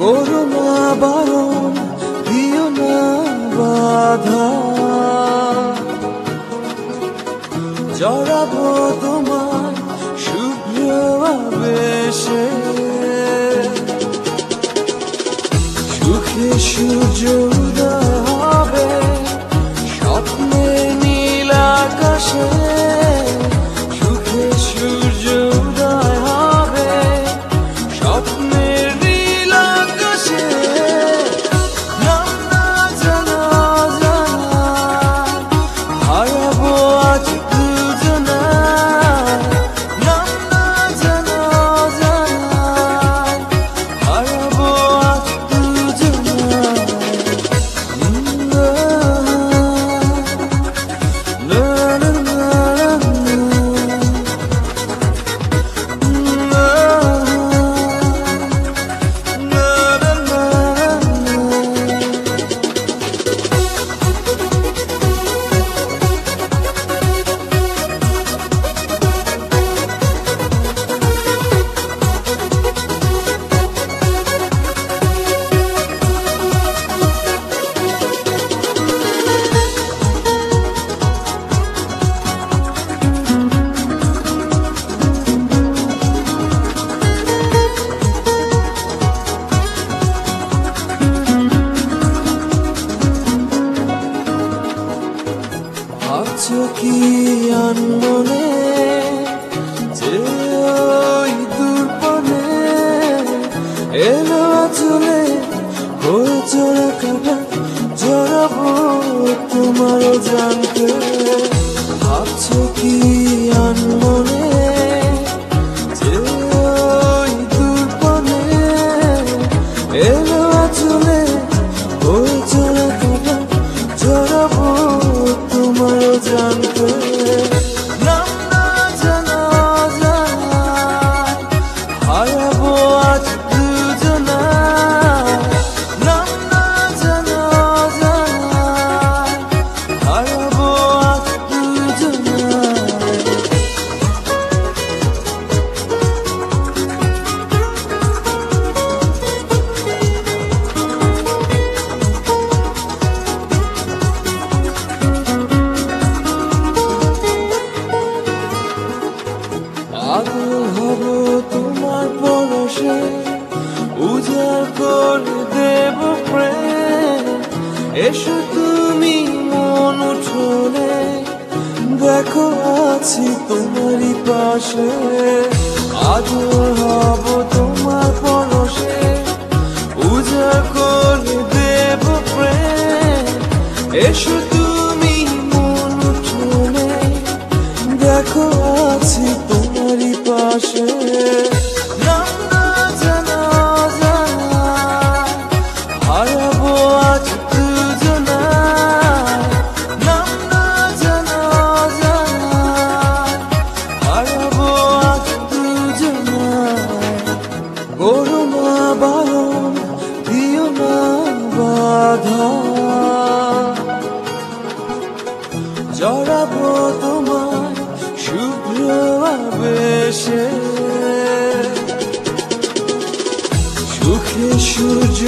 করুণা বারণ দিও না বাধা, জড়াবো তোমার শুভ্র আবেশে, সুখে সূর্য উদয় হবে স্বপ্নে নীল আকাশে, সুখে সূর্য উদয় হবে স্বপ্নের নীল আকাশে। নাম না জানা জানা হারাবো আজ দুজনায়, নাম না জানা জানা হারাবো আজ দুজনায়। ভাবছো কি আনমনে যে ওই দূরপনে এলো চলে হয়ে চোরা কাটা, জড়াবো তোমারও জানতে। ভাবছো কি আনমনে যে ওই দূরপনে এলো চলে হয়ে চোরা কাটা, জড়াবো তোমারও জানতে। নাম না জানা জানা হারাবো আজ দুজনায়, নাম না জানা জানা হারাবো আজ দুজনায়। পাগল হব তোমার পরশে, উজাড় করে দেব প্রেম, এসো তুমি মন উঠোনে, দেখো আছি তোমারই পাশে। পাগল হব তোমার পরশে, উজাড় করে দেব প্রেম, এসো তুমি মন উঠোনে, দেখো আছি তোমারই পাশে। নাম না জানা জানা হারাবো আজ দুজনায়, নাম না জানা জানা হারাবো আজ দুজনায়। করুণা বারণ দিও না বাধা, জড়াবো তোমার শুভ্র আবেশে, সুখে সূর্য